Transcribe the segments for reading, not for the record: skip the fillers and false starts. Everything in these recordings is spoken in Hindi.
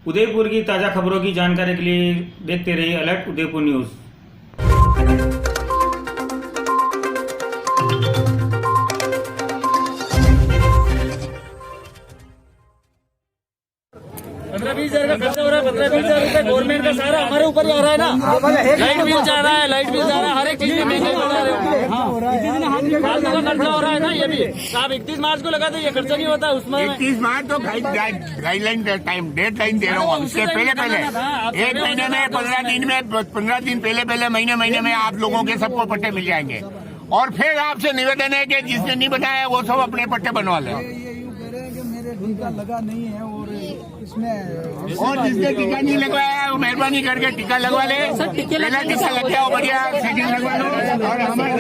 उदयपुर की ताज़ा खबरों की जानकारी के लिए देखते रहिए अलर्ट उदयपुर न्यूज़। ₹15-20 हज़ार का खर्चा हो रहा है। 15-20 हज़ार रुपए गवर्नमेंट का सारा हमारे ऊपर ही आ रहा है ना। लाइट बिल जा रहा है, लाइट बिल जा रहा है, हर एक चीज में महंगाई बढ़ा रहे हैं। फालतू का खर्चा हो रहा है ना। ये भी आप 31 मार्च को लगा दे, ये खर्चा नहीं होता उसमें। 31 मार्च तो गाइडलाइन टाइम डेट लाइन दे रहा हूँ। इससे पहले एक महीने में 15 दिन पहले महीने में आप लोगों के सबको पट्टे मिल जाएंगे। और फिर आपसे निवेदन है कि जिसने नहीं बनाया वो सब अपने पट्टे बनवा ले। मेरे टीका लगा नहीं है इसमें और जिसने टीका नहीं लगवाया वो मेहरबानी करके टीका लगवा ले। पहला टीका लग गया बढ़िया, सेकंड लगवा लो। और हमारे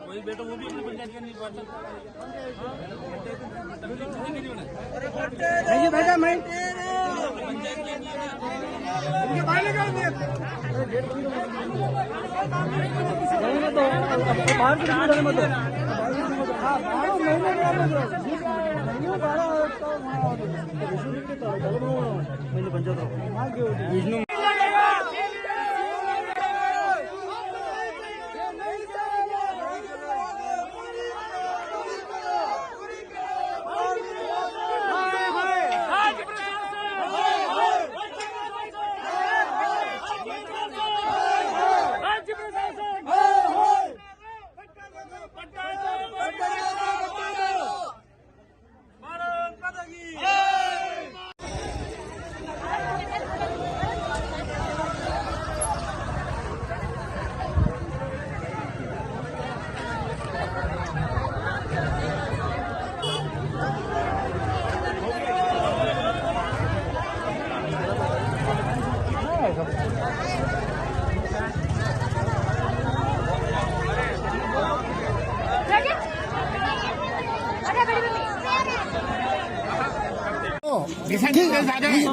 कोई बेटा वो भी अपनी पंचायत के नहीं पाता।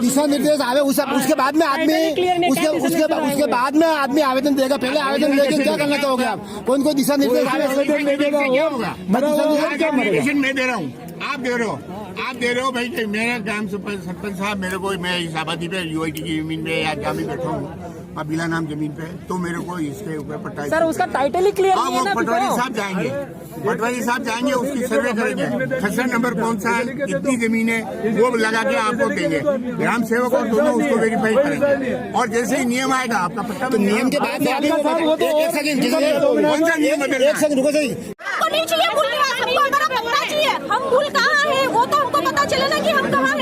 दिशा निर्देश आवे उसके बाद में आदमी उसके बाद में आदमी आवेदन देगा। पहले आवेदन लेके क्या करना चाहोगे आप? कौन दिशा निर्देश आवे मैं दे रहा हूँ, आप दे रहे हो भाई। मेरा ग्राम सरपंच साहब मेरे को, मैं इस आबादी पे यूआईटी की जमीन पे या जहाँ भी बैठा हूँ बिला नाम जमीन पे, तो मेरे को इसके ऊपर पट्टा। सर उसका टाइटल ही क्लियर नहीं है ना। पटवारी साहब जाएंगे उसकी सर्वे करेंगे। खसरा नंबर कौन सा है, कितनी जमीन है, वो लगा के आपको देंगे। ग्राम सेवक और दोनों उसको वेरीफाई करेंगे। और जैसे ही नियम आएगा आपका पट्टा। तो नियम के बाद कौन सा नियम है? एक सेकंड रुको सही। हम भूल कहाँ है वो तो हमको पता चले ना कि हम कहाँ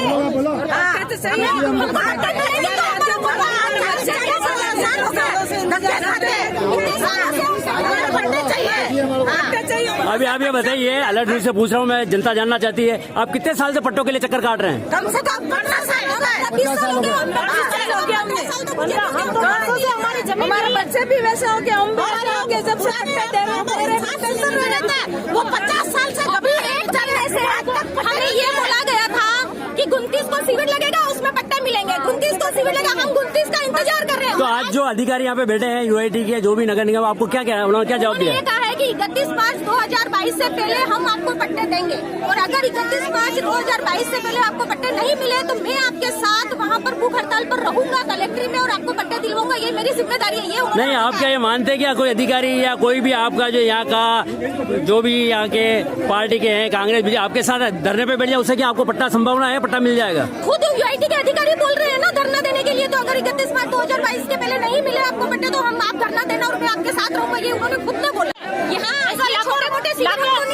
अभी आप ये बताइए, अलर्ट न्यूज़ से पूछ रहा हूँ मैं, जनता जानना चाहती है आप कितने साल से पट्टों के लिए चक्कर काट रहे हैं? कम से कम 15 साल हो गए। हमारे बच्चे भी वैसे हो गए, हम भी जब से वो 50 साल से कभी एक जगह से हमें ये बोला गया था कि 29 को सिविल लगेगा, उसमें पट्टे मिलेंगे। 29 को सिविल लगेगा, हम 29 का इंतजार कर रहे हैं। तो आज जो अधिकारी यहाँ पे बैठे हैं यूआईटी के, जो भी नगर निगम, आपको क्या उन्होंने क्या जवाब दिया? ये कहा है कि 31 मार्च 2022 से पहले हम आपको पट्टे देंगे। और अगर 31 मार्च 2022 से पहले आपको पट्टे नहीं मिले तो मैं आपके साथ वहाँ पर भूख हड़ताल पर रहूंगा कलेक्ट्री में और आपको पट्टे दिलवाऊंगा। ये मेरी जिम्मेदारी है। ये नहीं, आप क्या ये मानते हैं कि कोई अधिकारी या कोई भी आपका जो यहाँ का जो भी यहाँ के पार्टी के हैं, कांग्रेस बीजेपी, आपके साथ धरने पे बैठ जाए उससे क्या आपको पट्टा संभावना है, पट्टा मिल जाएगा? खुद यूआईटी के अधिकारी बोल रहे हैं ना धरना देने के लिए। तो अगर 31 मार्च 2022 के पहले नहीं मिले आपको पट्टे तो हम आप धरना देना और मैं आपके साथ रहूंगा। ये उन्होंने खुद ने बोला। यहाँ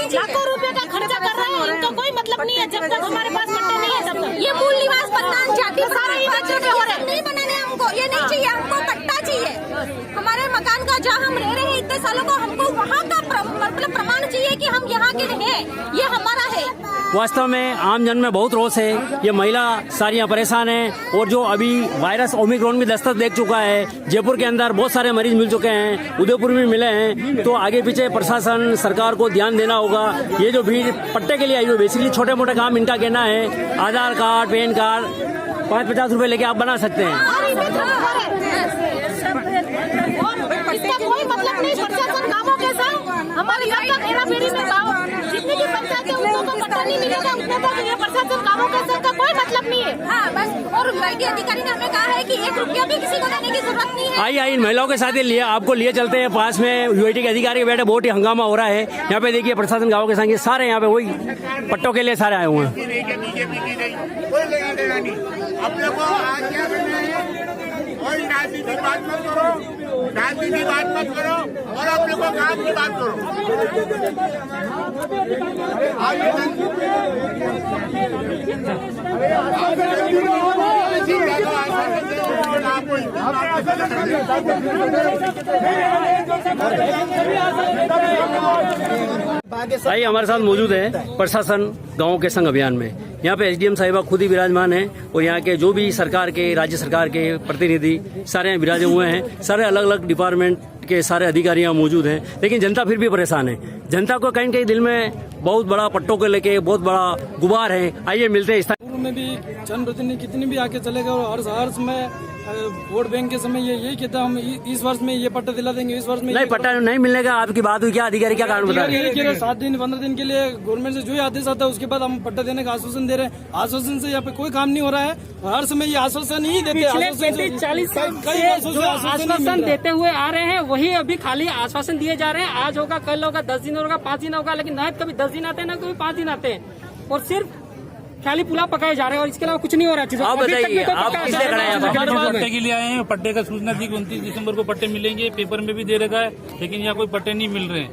लाखों रुपए का खर्चा कर रहे हैं, इनका कोई मतलब नहीं है जब तक हमारे पास पट्टे नहीं है तब तक। ये मूल निवास पट्टा जाति सारा नहीं बनाने हमको, ये नहीं चाहिए, हमको पट्टा चाहिए। हमारे मकान का जहाँ हम रह रहे हैं इतने सालों को, हमको वहाँ का मतलब प्रमाण चाहिए कि हम यहाँ के हैं, ये हमारा है। वास्तव में आम जन में बहुत रोष है। ये महिला सारी यहाँ परेशान है और जो अभी वायरस ओमिक्रॉन भी दस्तक देख चुका है, जयपुर के अंदर बहुत सारे मरीज मिल चुके हैं, उदयपुर में मिले हैं, तो आगे पीछे प्रशासन सरकार को ध्यान देना होगा। ये जो भीड़ पट्टे के लिए आई हुई, बेसिकली छोटे मोटे काम इनका कहना है, आधार कार्ड, पैन कार्ड 5-50 रुपए लेके आप बना सकते हैं। इसका कोई मतलब नहीं प्रशासन कामों के साथ हमारे घर का मेरा पीढ़ी में गाँव जितनी भी पंचायत है उनको तो पट्टा नहीं मिलेगा, उतने तक ये प्रशासन कामों के साथ का कोई मतलब नहीं है। हाँ बस, और यूआईटी अधिकारी ने हमें कहा है कि 1 रुपया भी किसी को देने की जरूरत नहीं है। आई इन महिलाओं के साथ ही लिए आपको लिए चलते हैं। पास में यूआईटी के अधिकारी बैठे, बहुत ही हंगामा हो रहा है यहाँ पे। देखिए प्रशासन गाँव के संग सारे यहाँ पे वही पट्टों के लिए सारे आए हुए हैं। बीजेपी की नहीं, कोई लेना देना नहीं। अपने को आज क्या करना है, कोई राजनीतिक बात मत करो, राजनीतिक बात मत करो और अपने को काम की बात करो। भाई हमारे साथ मौजूद है प्रशासन गांव के संग अभियान में। यहाँ पे एसडीएम साहिबा खुद ही विराजमान है और यहाँ के जो भी सरकार के, राज्य सरकार के प्रतिनिधि सारे यहाँ विराजे हुए हैं। सारे अलग अलग डिपार्टमेंट के सारे अधिकारी यहाँ मौजूद हैं, लेकिन जनता फिर भी परेशान है। जनता को कहीं कहीं दिल में बहुत बड़ा पट्टों को लेके बहुत बड़ा गुबार है। आइए मिलते हैं। में भी जनप्रतिनिधि कितने भी आके चले गए और हर समय वोट बैंक के समय ये यही कहता हम इस वर्ष में ये पट्टा दिला देंगे, इस वर्ष में नहीं पट्टा नहीं मिलने का आपकी बात हुई क्या? अधिकारी क्या कारण बता रहे हैं? 7 दिन 15 दिन के लिए गवर्नमेंट से जो ही आदेश आता है उसके बाद हम पट्टा देने का आश्वासन दे रहे हैं। आश्वासन से यहाँ पे कोई काम नहीं हो रहा है। हर समय ये आश्वासन ही देते हैं। 40 साल से जो आश्वासन देते हुए आ रहे हैं वही अभी खाली आश्वासन दिए जा रहे हैं। आज होगा, कल होगा, 10 दिन होगा, 5 दिन होगा, लेकिन न कभी 10 दिन आते हैं ना कभी 5 दिन आते हैं और सिर्फ खाली पुलाव पकाए जा रहे हैं और इसके अलावा कुछ नहीं हो रहा है। आप बताइए, आप किसने कराया? पट्टे के लिए आए हैं। पट्टे का सूचना थी कि 29 दिसंबर को पट्टे मिलेंगे, पेपर में भी दे रखा है, लेकिन यहाँ कोई पट्टे नहीं मिल रहे हैं।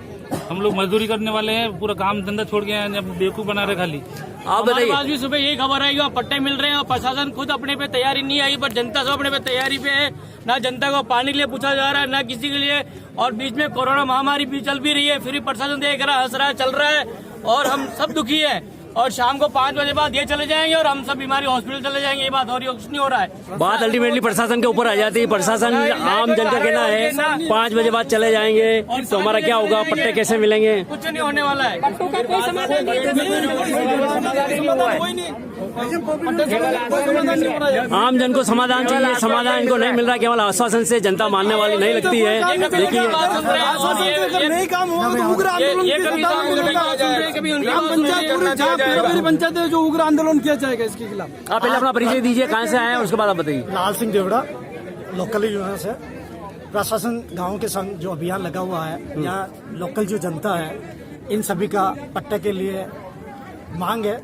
हम लोग मजदूरी करने वाले हैं, पूरा काम धंधा छोड़ के आए, बेवकूफ बना रहे खाली। आप बताइए। आज भी सुबह यही खबर आई कि पट्टे मिल रहे हैं और प्रशासन खुद अपने पे तैयारी नहीं आई, पर जनता सब अपने पे तैयारी पे है। ना जनता को पानी के लिए पूछा जा रहा है, ना किसी के लिए। और बीच में कोरोना महामारी भी चल भी रही है, फिर भी प्रशासन देख रहा है, हंस रहा है, चल रहा है और हम सब दुखी है। और शाम को 5 बजे बाद ये चले जाएंगे और हम सब बीमारी हॉस्पिटल चले जाएंगे। ये बात हो रही है, कुछ नहीं हो रहा है। बात अल्टीमेटली प्रशासन के ऊपर आ जाती है। प्रशासन आम जन का कहना है 5 बजे बाद चले जाएंगे तो हमारा क्या होगा, पट्टे कैसे मिलेंगे? कुछ नहीं होने वाला है। पट्टों का कोई समाधान आम जन को समाधान चाहिए, समाधान इनको नहीं मिल रहा। केवल आश्वासन से जनता मानने वाली नहीं लगती है। देखिए नहीं काम होगा तो उग्र आंदोलन मेरी पंचायत है जो उग्र आंदोलन किया जाएगा इसके खिलाफ। आप पहले अपना परिचय दीजिए, कहाँ से आए हैं, उसके बाद आप बताइए। लाल सिंह देवड़ा, लोकली जो है से प्रशासन गांव के संग जो अभियान लगा हुआ है, यहाँ लोकल जो जनता है इन सभी का पट्टे के लिए मांग है।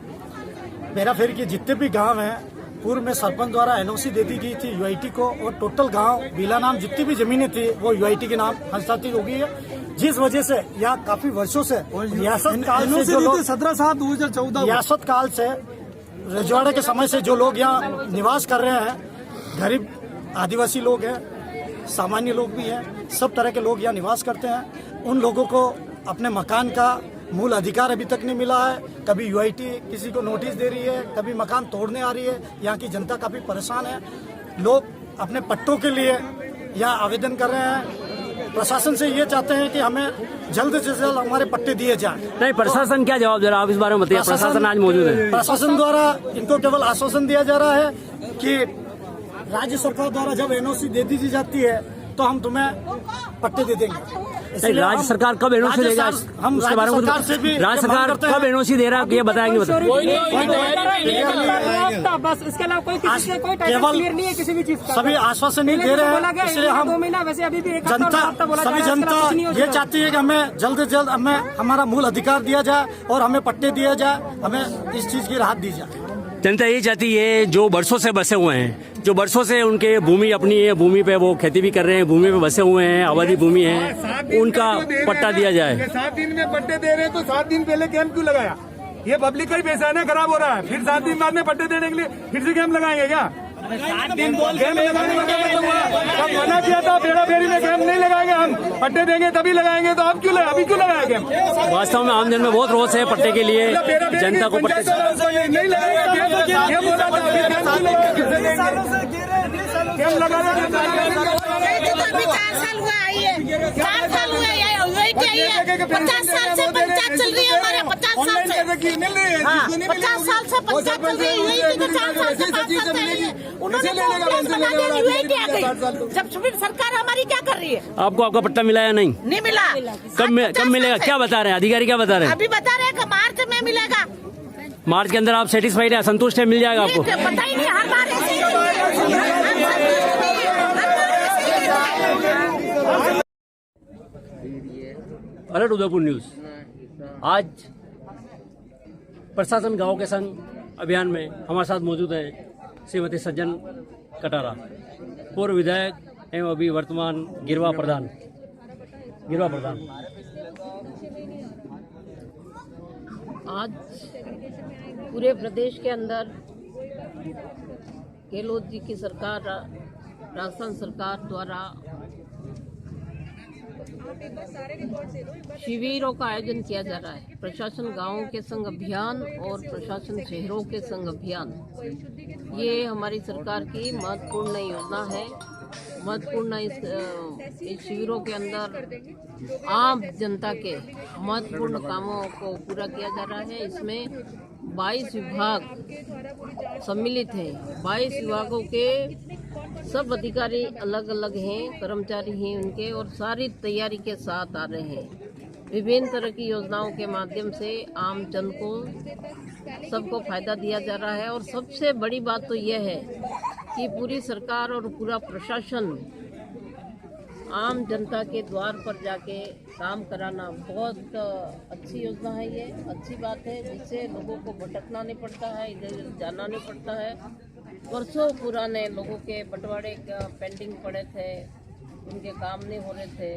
मेरा फिर कि जितने भी गांव हैं, पूर्व में सरपंच द्वारा एनओसी दे दी गई थी यूआईटी को और टोटल गांव बिला नाम जितनी भी जमीनें थी वो यूआईटी के नाम हस्तांतरित हो गई है, जिस वजह से यहाँ काफी वर्षों से रियासत काल से जो लोग 17/7/2014 रियासत काल से रजवाड़े के समय से जो लोग यहाँ निवास कर रहे हैं, गरीब आदिवासी लोग हैं, सामान्य लोग भी हैं, सब तरह के लोग यहाँ निवास करते हैं। उन लोगों को अपने मकान का मूल अधिकार अभी तक नहीं मिला है। कभी यूआईटी किसी को नोटिस दे रही है, कभी मकान तोड़ने आ रही है। यहाँ की जनता काफी परेशान है। लोग अपने पट्टों के लिए यहाँ आवेदन कर रहे हैं। प्रशासन से ये चाहते हैं कि हमें जल्द से जल्द हमारे पट्टे दिए जाएं। नहीं, प्रशासन क्या जवाब दे रहा है? आप इस बारे में बताइए। प्रशासन आज मौजूद है। प्रशासन द्वारा इनको केवल आश्वासन दिया जा रहा है कि राज्य सरकार द्वारा जब एनओसी दे दी जाती है तो हम तुम्हें पट्टे दे देंगे। राज्य सरकार कब एनओसी देगा? हम उसके बारे में राज्य सरकार कब एनओसी दे रहा है ये बताएंगे? बस इसके अलावा कोई टाइटल क्लियर नहीं है किसी भी चीज का। सभी आश्वासन नहीं दे रहे हैं, इसलिए हम 2 महीना वैसे अभी भी जनता सभी जनता ये चाहती है कि हमें जल्द से जल्द हमें हमारा मूल अधिकार दिया जाए और हमें पट्टे दिया जाए, हमें इस चीज की राहत दी जाए। जनता ये चाहती है जो वर्षों से बसे हुए हैं, जो वर्षों से उनके भूमि अपनी है, भूमि पे वो खेती भी कर रहे हैं, भूमि पे बसे हुए हैं, आबादी भूमि है, उनका पट्टा दिया जाए। 7 दिन में पट्टे दे रहे हैं तो 7 दिन पहले कैंप क्यों लगाया? ये पब्लिक का ही पैसा है ना, खराब हो रहा है। फिर 7 दिन बाद में पट्टे देने के लिए फिर से कैंप लगाएंगे क्या? कैंप लगाने में क्या हुआ? अब मना किया था बेड़ा बेड़ी में कैंप नहीं लगाएंगे हम, पट्टे देंगे तभी लगाएंगे, तो अब क्यों अभी क्यों लगाया कैंप? वास्तव में आमजन में बहुत रोष है पट्टे के लिए, जनता को पट्टे नहीं लगाएगा कैंप बोला था, अभी कैंप क्यों लगाया? कैंप लगाना अभी 4 साल हुआ है, 4 साल हुआ है, 50 साल से पंचायत चल रही है हमारे, 50 साल से 50 साल से पंचायत चल रही है, यही तो 4 साल से 5 साल से उन्होंने बना दिया, यही क्या गई? जब सुबह सरकार हमारी क्या कर रही है? आपको आपका पट्टा मिला या नहीं? नहीं मिला। कब मिलेगा? क्या बता रहे हैं अधिकारी, क्या बता रहे हैं? अभी बता रहे हैं कि मार्च में मिलेगा। मार्च के अंदर आप सेटिस्फाइड है, संतुष्ट है, मिल जाएगा आपको? पता ही नहीं, हर बार ऐसे ही अलर्ट उदयपुर न्यूज। आज प्रशासन गांव के संग अभियान में हमारे साथ मौजूद है श्रीमती सज्जन कटारा, पूर्व विधायक एवं अभी वर्तमान गिरवा प्रधान। आज पूरे प्रदेश के अंदर गहलोत जी की सरकार, राजस्थान सरकार द्वारा शिविरों का आयोजन किया जा रहा है। प्रशासन गांवों के संग अभियान और प्रशासन शहरों के संग अभियान, ये हमारी सरकार की महत्वपूर्ण योजना है। महत्वपूर्ण इस शिविरों के अंदर आम जनता के महत्वपूर्ण कामों को पूरा किया जा रहा है। इसमें 22 विभाग सम्मिलित हैं। 22 विभागों के सब अधिकारी अलग अलग हैं, कर्मचारी हैं उनके, और सारी तैयारी के साथ आ रहे हैं। विभिन्न तरह की योजनाओं के माध्यम से आम जन को सबको फायदा दिया जा रहा है। और सबसे बड़ी बात तो यह है कि पूरी सरकार और पूरा प्रशासन आम जनता के द्वार पर जाके काम कराना बहुत अच्छी योजना है। ये अच्छी बात है, जिससे लोगों को भटकना नहीं पड़ता है, इधर उधर जाना नहीं पड़ता है। वर्षों पुराने लोगों के बंटवारे पेंडिंग पड़े थे, उनके काम नहीं हो रहे थे,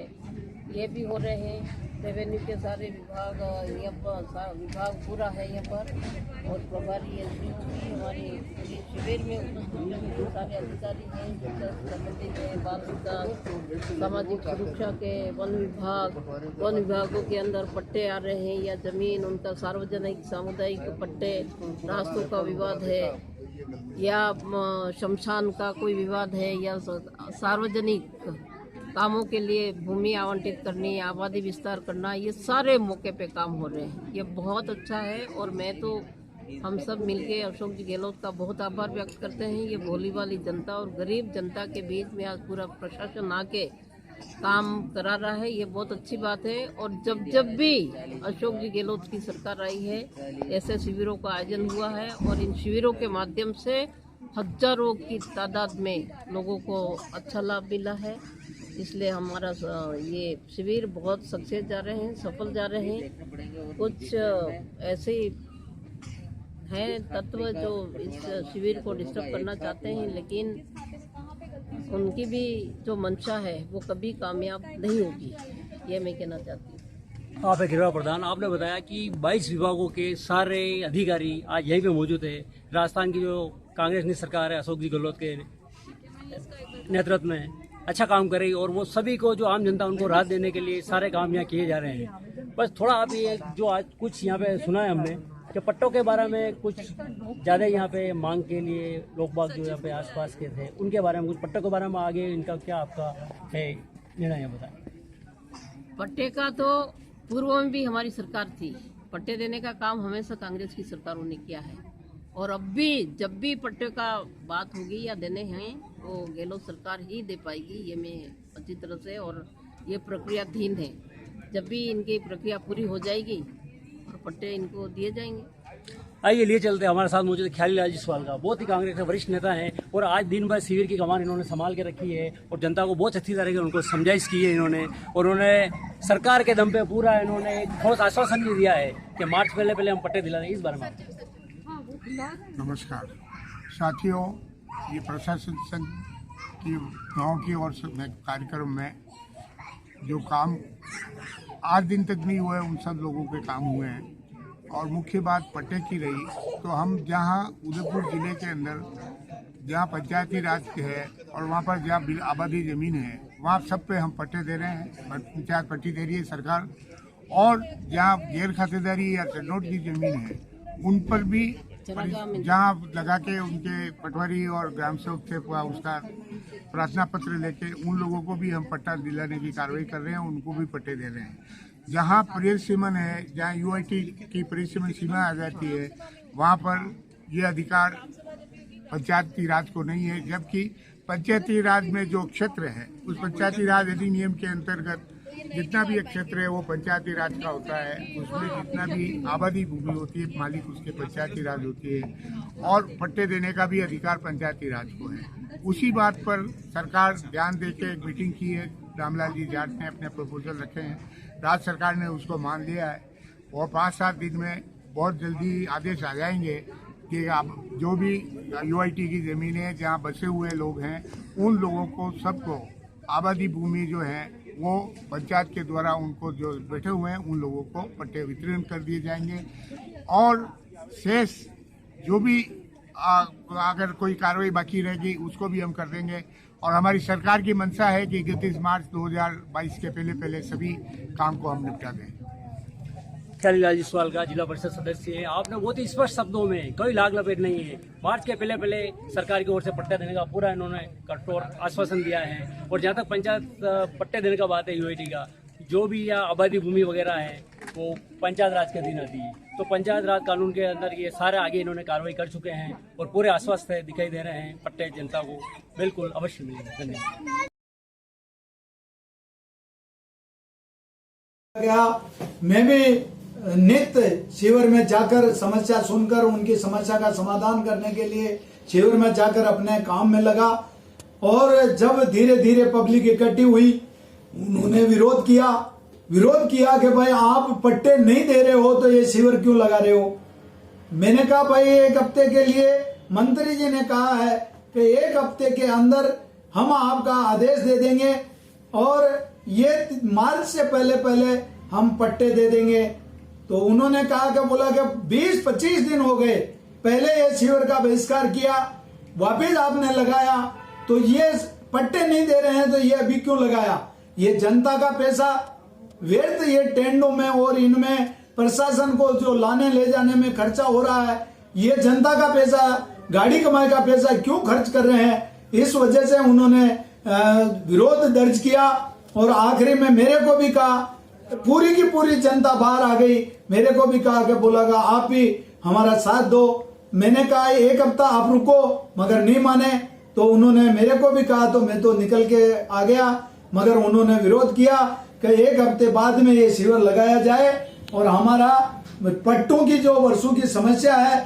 ये भी हो रहे हैं। रेवेन्यू के सारे विभाग यहाँ पर विभाग पूरा है यहाँ पर, और प्रभारी एसडीओ भी हमारे शिविर में उपस्थित सारे अधिकारी हैं, संबंधित है, बाल विकास, सामाजिक सुरक्षा के वन विभागों के अंदर पट्टे आ रहे हैं या जमीन उनका सार्वजनिक सामुदायिक पट्टे, रास्तों का विवाद है या शमशान का कोई विवाद है या सार्वजनिक कामों के लिए भूमि आवंटित करनी, आबादी विस्तार करना, ये सारे मौके पे काम हो रहे हैं। ये बहुत अच्छा है और मैं तो हम सब मिलके अशोक जी गहलोत का बहुत आभार व्यक्त करते हैं। ये भोली वाली जनता और गरीब जनता के बीच में आज पूरा प्रशासन आके काम करा रहा है, ये बहुत अच्छी बात है। और जब भी अशोक जी गहलोत की सरकार आई है, ऐसे शिविरों का आयोजन हुआ है और इन शिविरों के माध्यम से हजारों की तादाद में लोगों को अच्छा लाभ मिला है। इसलिए हमारा ये शिविर बहुत सक्सेस जा रहे हैं, सफल जा रहे हैं। कुछ ऐसे हैं तत्व जो इस शिविर को डिस्टर्ब करना चाहते हैं, लेकिन उनकी भी जो मंशा है वो कभी कामयाब नहीं होगी, ये मैं कहना चाहती हूँ। आप गिरवा प्रधान, आपने बताया कि 22 विभागों के सारे अधिकारी आज यहीं पे मौजूद है। राजस्थान की जो कांग्रेस की सरकार है अशोक जी गहलोत के नेतृत्व में अच्छा काम कर रही, और वो सभी को जो आम जनता उनको राहत देने के लिए सारे काम यहाँ किए जा रहे हैं। बस थोड़ा आप ये जो आज कुछ यहाँ पे सुना है हमने कि पट्टों के बारे में कुछ ज़्यादा यहाँ पे मांग के लिए लोग बाग जो यहाँ पे आसपास के थे, उनके बारे में कुछ पट्टों के बारे में आगे इनका क्या आपका है निर्णय है, बताएं। पट्टे का तो पूर्व में भी हमारी सरकार थी, पट्टे देने का काम हमेशा कांग्रेस की सरकारों ने किया है। और अब भी जब भी पट्टे का बात होगी या देने हैं तो गहलोत सरकार ही दे पाएगी, ये मैं अच्छी तरह से, और ये प्रक्रियाधीन है। जब भी इनकी प्रक्रिया पूरी हो जाएगी और पट्टे इनको दिए जाएंगे। आइए लिए चलते, हमारे साथ मौजूद ख्याली लाल जायसवाल का, बहुत ही कांग्रेस के वरिष्ठ नेता हैं और आज दिन भर शिविर की कमान इन्होंने संभाल के रखी है और जनता को बहुत अच्छी तरह से उनको समझाइश की है इन्होंने, और उन्होंने सरकार के दम पे पूरा इन्होंने एक ठोस आश्वासन भी दिया है कि मार्च पहले हम पट्टे दिला रहे हैं। इस बारे में नमस्कार साथियों, ये प्रशासन की गाँव की ओर से कार्यक्रम में जो काम 8 दिन तक नहीं हुए उन सब लोगों के काम हुए हैं। और मुख्य बात पट्टे की रही तो हम जहां उदयपुर जिले के अंदर जहाँ पंचायती राज है और वहाँ पर जहाँ आबादी जमीन है वहाँ सब पे हम पट्टे दे रहे हैं, पंचायत पट्टी दे रही है सरकार। और जहाँ गैर खातेदारी या चन्नोट की जमीन है उन पर भी जहाँ लगा के उनके पटवारी और ग्राम सेवक से उसका प्रार्थना पत्र लेके उन लोगों को भी हम पट्टा दिलाने की कार्रवाई कर रहे हैं, उनको भी पट्टे दे रहे हैं। जहाँ परिसीमन है, जहाँ यूआईटी की परिसीमन सीमा आ जाती है, वहाँ पर ये अधिकार पंचायती राज को नहीं है, जबकि पंचायती राज में जो क्षेत्र है उस पंचायती राज अधिनियम के अंतर्गत जितना भी एक क्षेत्र है वो पंचायती राज का होता है। उसमें जितना भी आबादी भूमि होती है मालिक उसके पंचायती राज होती है और पट्टे देने का भी अधिकार पंचायती राज को है। उसी बात पर सरकार ध्यान देके एक मीटिंग की है, रामलाल जी जाट ने अपने प्रपोजल रखे हैं, राज्य सरकार ने उसको मान लिया है और 5-7 दिन में बहुत जल्दी आदेश आ जाएंगे कि अब जो भी यूआईटी की जमीन है जहाँ बसे हुए लोग हैं उन लोगों को सबको आबादी भूमि जो है वो पंचायत के द्वारा उनको जो बैठे हुए हैं उन लोगों को पट्टे वितरण कर दिए जाएंगे। और शेष जो भी अगर कोई कार्रवाई बाकी रहेगी उसको भी हम कर देंगे। और हमारी सरकार की मंशा है कि 31 मार्च 2022 के पहले सभी काम को हम निपटा दें। खलीलाल जिसवाल का जिला परिषद सदस्य है। आपने बहुत ही स्पष्ट शब्दों में कोई लाग लपेट नहीं है, मार्च के पहले सरकार की ओर से पट्टे देने का पूरा इन्होंने कठोर आश्वासन दिया है। और जहाँ तक पंचायत पट्टे देने का बात है यूआईटी का, जो भी या आबादी भूमि वगैरह है वो पंचायत राज के अधीन आती है, तो पंचायत राज कानून के अंदर ये सारे आगे इन्होंने कार्रवाई कर चुके हैं और पूरे आश्वस्त दिखाई दे रहे हैं। पट्टे जनता को बिल्कुल अवश्य मिलेंगे। धन्यवाद। मैं भी नित्य शिविर में जाकर समस्या सुनकर उनकी समस्या का समाधान करने के लिए शिविर में जाकर अपने काम में लगा। और जब धीरे धीरे पब्लिक इकट्ठी हुई उन्होंने विरोध किया कि भाई आप पट्टे नहीं दे रहे हो तो ये शिविर क्यों लगा रहे हो। मैंने कहा भाई 1 हफ्ते के लिए मंत्री जी ने कहा है कि 1 हफ्ते के अंदर हम आपका आदेश दे देंगे और ये मार्च से पहले हम पट्टे दे देंगे। तो उन्होंने कहा कि बोला कि 20-25 दिन हो गए, पहले ये शिविर का बहिष्कार किया, वापस आपने लगाया, तो ये पट्टे नहीं दे रहे हैं तो ये अभी क्यों लगाया। ये जनता का पैसा व्यर्थ ये टेंडों में और इनमें प्रशासन को जो लाने ले जाने में खर्चा हो रहा है, ये जनता का पैसा, गाड़ी कमाई का पैसा क्यों खर्च कर रहे हैं। इस वजह से उन्होंने विरोध दर्ज किया और आखिरी में मेरे को भी कहा, पूरी की पूरी जनता बाहर आ गई, मेरे को भी कहा कि बोलागा आप भी हमारा साथ दो। मैंने कहा 1 हफ्ता आप रुको, मगर नहीं माने। तो उन्होंने मेरे को भी कहा तो मैं तो निकल के आ गया, मगर उन्होंने विरोध किया कि 1 हफ्ते बाद में ये शिविर लगाया जाए और हमारा पट्टों की जो वर्षों की समस्या है,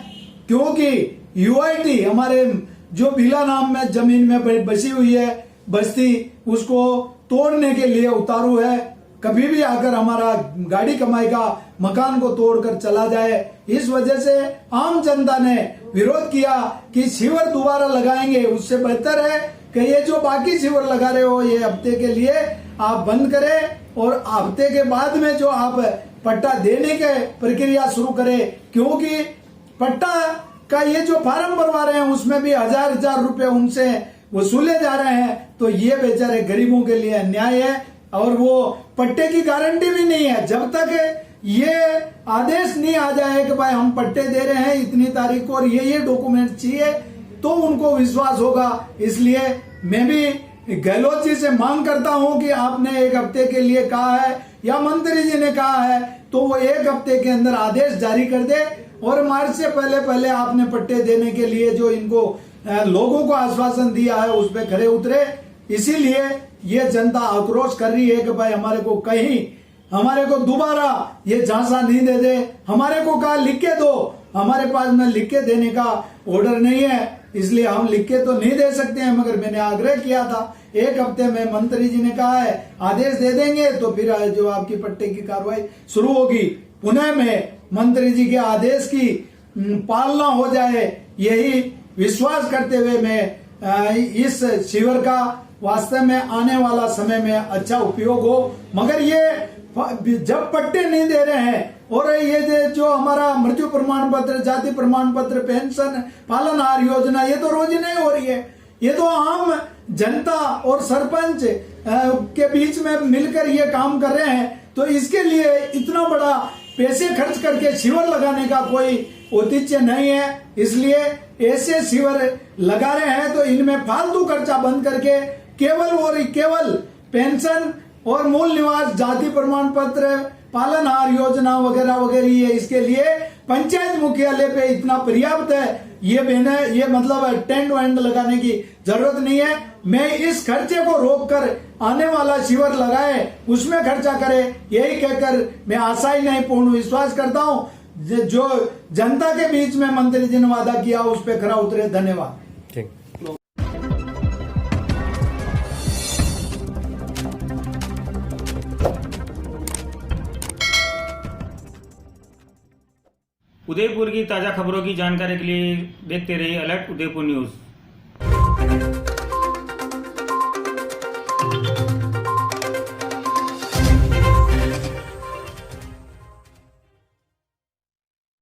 क्योंकि यूआईटी हमारे जो भीला नाम में जमीन में बसी हुई है बस्ती, उसको तोड़ने के लिए उतारू है। कभी भी आकर हमारा गाड़ी कमाई का मकान को तोड़कर चला जाए। इस वजह से आम जनता ने विरोध किया कि शिविर दोबारा लगाएंगे, उससे बेहतर है कि ये जो बाकी शिविर लगा रहे हो ये हफ्ते के लिए आप बंद करें और हफ्ते के बाद में जो आप पट्टा देने के प्रक्रिया शुरू करें। क्योंकि पट्टा का ये जो फार्म भरवा रहे हैं उसमें भी 1000 रुपए उनसे वसूले जा रहे हैं, तो ये बेचारे गरीबों के लिए अन्याय है। और वो पट्टे की गारंटी भी नहीं है, जब तक ये आदेश नहीं आ जाए कि भाई हम पट्टे दे रहे हैं इतनी तारीख को और ये डॉक्यूमेंट चाहिए, तो उनको विश्वास होगा। इसलिए मैं भी गहलोत जी से मांग करता हूं कि आपने 1 हफ्ते के लिए कहा है या मंत्री जी ने कहा है तो वो 1 हफ्ते के अंदर आदेश जारी कर दे और मार्च से पहले आपने पट्टे देने के लिए जो इनको लोगों को आश्वासन दिया है उस पर खरे उतरे। इसीलिए ये जनता आक्रोश कर रही है कि भाई हमारे को दोबारा ये झांसा नहीं दे। हमारे को कहा लिख के दो, हमारे पास में लिख के देने का ऑर्डर नहीं है, इसलिए हम लिख के तो नहीं दे सकते हैं। मगर मैंने आग्रह किया था 1 हफ्ते में, मंत्री जी ने कहा है आदेश दे देंगे तो फिर जो आपकी पट्टे की कार्रवाई शुरू होगी। पुणे में मंत्री जी के आदेश की पालना हो जाए, यही विश्वास करते हुए मैं इस शिविर का वास्तव में आने वाला समय में अच्छा उपयोग हो। मगर ये जब पट्टे नहीं दे रहे हैं और ये जो हमारा मृत्यु प्रमाण पत्र, जाति प्रमाण पत्र, पेंशन, पालनहार योजना, ये तो रोज नहीं हो रही है। ये तो आम जनता और सरपंच के बीच में मिलकर ये काम कर रहे हैं। तो इसके लिए इतना बड़ा पैसे खर्च करके शिविर लगाने का कोई औचित्य नहीं है। इसलिए ऐसे शिविर लगा रहे हैं तो इनमें फालतू खर्चा बंद करके केवल और केवल पेंशन और मूल निवास, जाति प्रमाण पत्र, पालनहार योजना वगैरह वगैरह है। इसके लिए पंचायत मुख्यालय पे इतना पर्याप्त है। ये मतलब टेंट वेंट लगाने की जरूरत नहीं है। मैं इस खर्चे को रोककर आने वाला शिविर लगाए उसमें खर्चा करे, यही कहकर मैं आशाएं नहीं पूर्ण विश्वास करता हूं। जो जनता के बीच में मंत्री जी ने वादा किया उस पर खरा उतरे। धन्यवाद। उदयपुर की ताज़ा खबरों की जानकारी के लिए देखते रहिए अलर्ट उदयपुर न्यूज़।